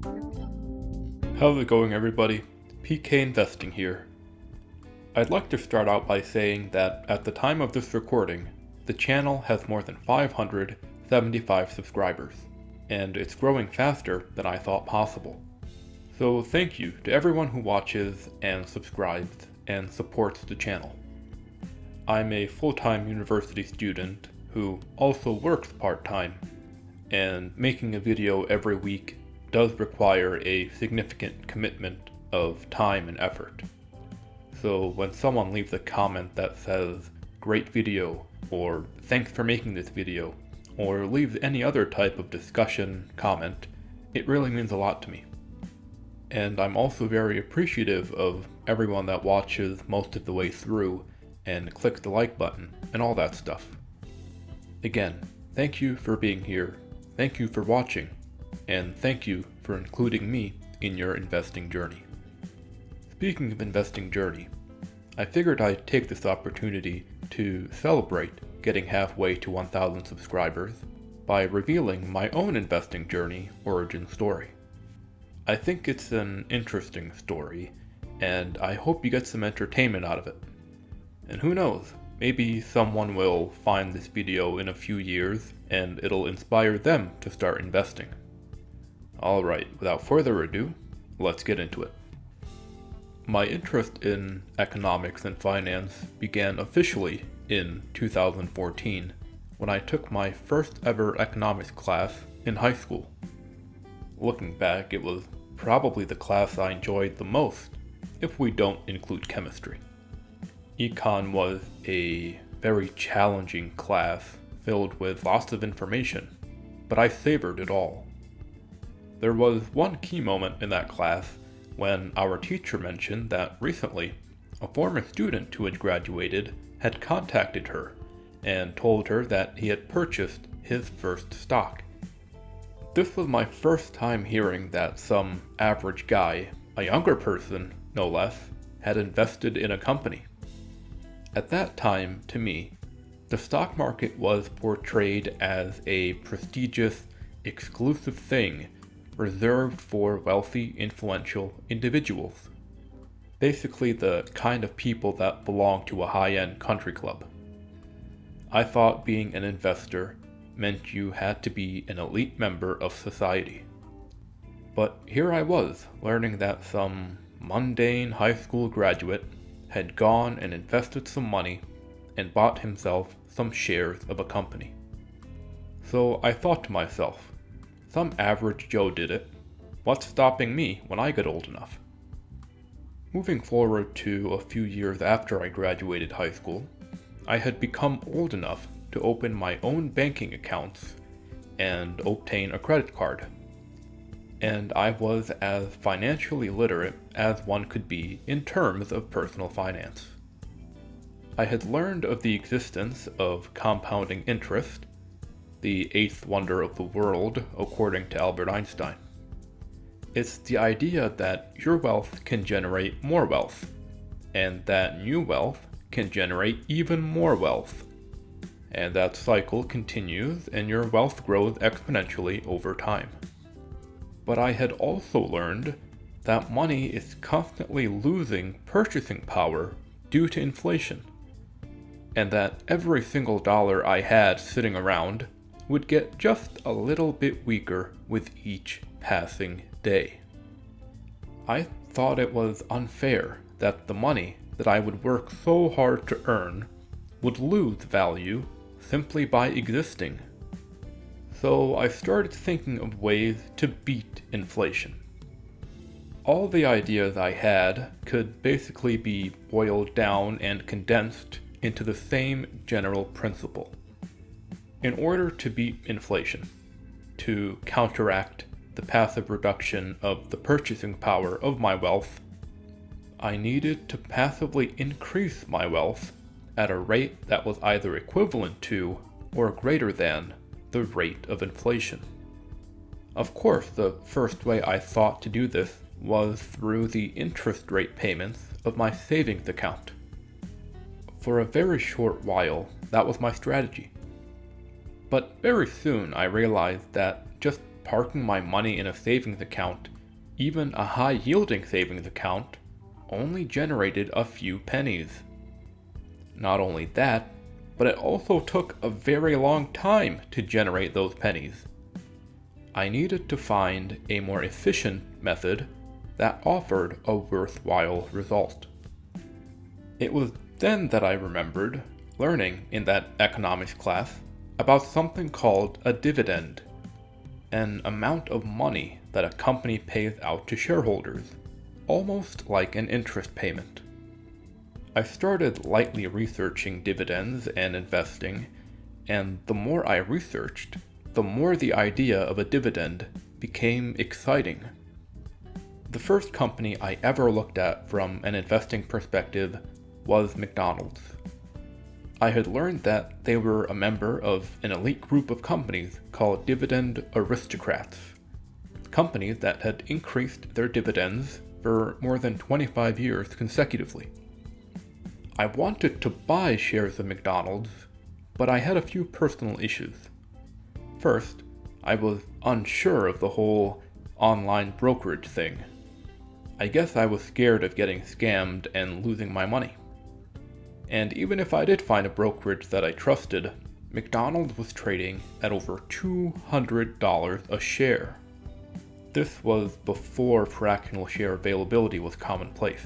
How's it going, everybody? PK Investing here. I'd like to start out by saying that at the time of this recording, the channel has more than 575 subscribers, and it's growing faster than I thought possible. So thank you to everyone who watches and subscribes and supports the channel. I'm a full-time university student who also works part-time, and making a video every week does require a significant commitment of time and effort. So when someone leaves a comment that says, "Great video," or "Thanks for making this video," or leaves any other type of discussion comment, it really means a lot to me. And I'm also very appreciative of everyone that watches most of the way through and clicks the like button and all that stuff. Again, thank you for being here, thank you for watching, and thank you for including me in your investing journey. Speaking of investing journey, I figured I'd take this opportunity to celebrate getting halfway to 1,000 subscribers by revealing my own investing journey origin story. I think it's an interesting story, and I hope you get some entertainment out of it. And who knows, maybe someone will find this video in a few years and it'll inspire them to start investing. Alright, without further ado, let's get into it. My interest in economics and finance began officially in 2014 when I took my first ever economics class in high school. Looking back, it was probably the class I enjoyed the most, if we don't include chemistry. Econ was a very challenging class filled with lots of information, but I savored it all. There was one key moment in that class when our teacher mentioned that recently a former student who had graduated had contacted her and told her that he had purchased his first stock. This was my first time hearing that some average guy, a younger person no less, had invested in a company. At that time, to me, the stock market was portrayed as a prestigious, exclusive thing reserved for wealthy, influential individuals. Basically the kind of people that belong to a high-end country club. I thought being an investor meant you had to be an elite member of society. But here I was, learning that some mundane high school graduate had gone and invested some money and bought himself some shares of a company. So I thought to myself, some average Joe did it. What's stopping me when I get old enough? Moving forward to a few years after I graduated high school, I had become old enough to open my own banking accounts and obtain a credit card. And I was as financially literate as one could be in terms of personal finance. I had learned of the existence of compounding interest, the eighth wonder of the world, according to Albert Einstein. It's the idea that your wealth can generate more wealth, and that new wealth can generate even more wealth. And that cycle continues and your wealth grows exponentially over time. But I had also learned that money is constantly losing purchasing power due to inflation, and that every single dollar I had sitting around would get just a little bit weaker with each passing day. I thought it was unfair that the money that I would work so hard to earn would lose value simply by existing. So I started thinking of ways to beat inflation. All the ideas I had could basically be boiled down and condensed into the same general principle. In order to beat inflation, to counteract the passive reduction of the purchasing power of my wealth, I needed to passively increase my wealth at a rate that was either equivalent to or greater than the rate of inflation. Of course, the first way I thought to do this was through the interest rate payments of my savings account. For a very short while, that was my strategy. But very soon I realized that just parking my money in a savings account, even a high-yielding savings account, only generated a few pennies. Not only that, but it also took a very long time to generate those pennies. I needed to find a more efficient method that offered a worthwhile result. It was then that I remembered learning in that economics class about something called a dividend, an amount of money that a company pays out to shareholders, almost like an interest payment. I started lightly researching dividends and investing, and the more I researched, the more the idea of a dividend became exciting. The first company I ever looked at from an investing perspective was McDonald's. I had learned that they were a member of an elite group of companies called dividend aristocrats, companies that had increased their dividends for more than 25 years consecutively. I wanted to buy shares of McDonald's, but I had a few personal issues. First, I was unsure of the whole online brokerage thing. I guess I was scared of getting scammed and losing my money. And even if I did find a brokerage that I trusted, McDonald's was trading at over $200 a share. This was before fractional share availability was commonplace.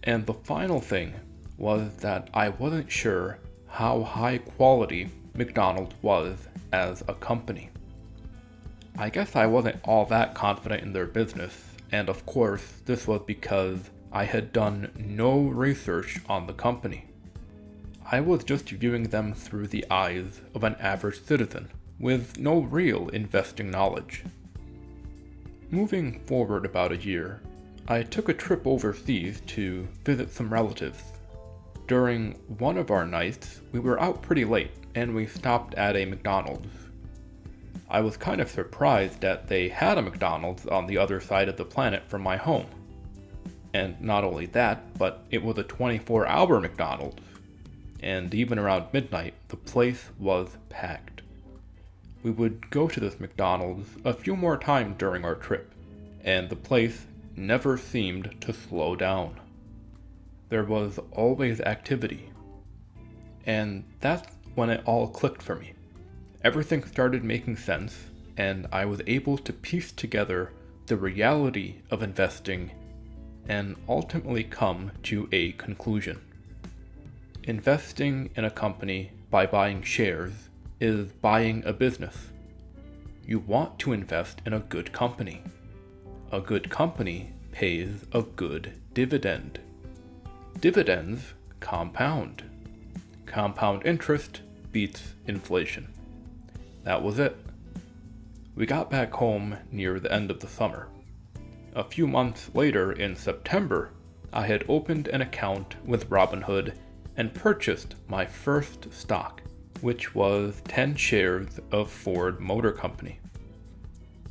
And the final thing was that I wasn't sure how high quality McDonald's was as a company. I guess I wasn't all that confident in their business, and of course this was because I had done no research on the company. I was just viewing them through the eyes of an average citizen, with no real investing knowledge. Moving forward about a year, I took a trip overseas to visit some relatives. During one of our nights, we were out pretty late, and we stopped at a McDonald's. I was kind of surprised that they had a McDonald's on the other side of the planet from my home. And not only that, but it was a 24-hour McDonald's. And even around midnight, the place was packed. We would go to this McDonald's a few more times during our trip, and the place never seemed to slow down. There was always activity. And that's when it all clicked for me. Everything started making sense, and I was able to piece together the reality of investing and ultimately come to a conclusion. Investing in a company by buying shares is buying a business. You want to invest in a good company. A good company pays a good dividend. Dividends compound. Compound interest beats inflation. That was it. We got back home near the end of the summer. A few months later, in September, I had opened an account with Robinhood and purchased my first stock, which was 10 shares of Ford Motor Company.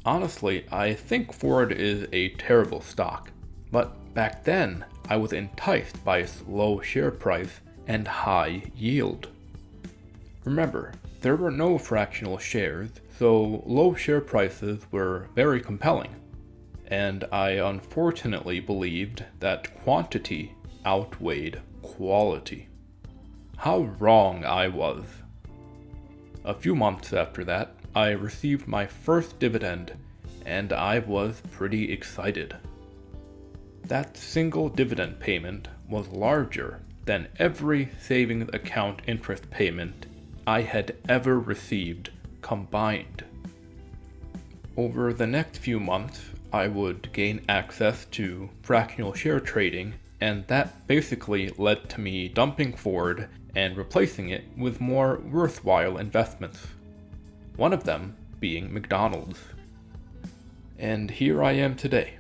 Honestly, I think Ford is a terrible stock, but back then I was enticed by its low share price and high yield. Remember, there were no fractional shares, so low share prices were very compelling, and I unfortunately believed that quantity outweighed quality. How wrong I was. A few months after that, I received my first dividend, and I was pretty excited. That single dividend payment was larger than every savings account interest payment I had ever received combined. Over the next few months, I would gain access to fractional share trading, and that basically led to me dumping Ford and replacing it with more worthwhile investments. One of them being McDonald's. And here I am today.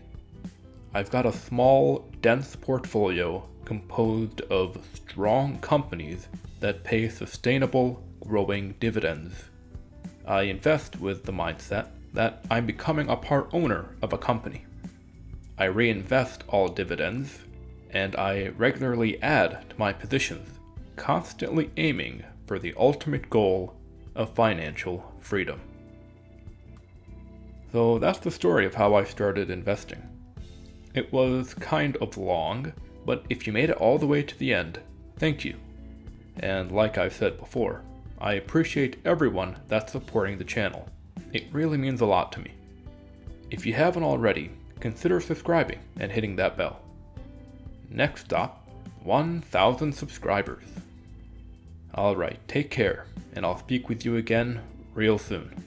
I've got a small, dense portfolio composed of strong companies that pay sustainable, growing dividends. I invest with the mindset that I'm becoming a part owner of a company. I reinvest all dividends, and I regularly add to my positions, constantly aiming for the ultimate goal of financial freedom. So that's the story of how I started investing. It was kind of long, but if you made it all the way to the end, thank you. And like I've said before, I appreciate everyone that's supporting the channel. It really means a lot to me. If you haven't already, consider subscribing and hitting that bell. Next stop, 1,000 subscribers. Alright, take care, and I'll speak with you again real soon.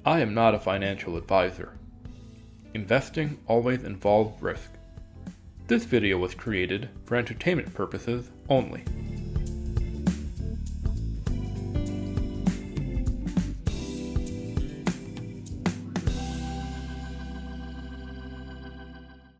I am not a financial advisor. Investing always involves risk. This video was created for entertainment purposes only.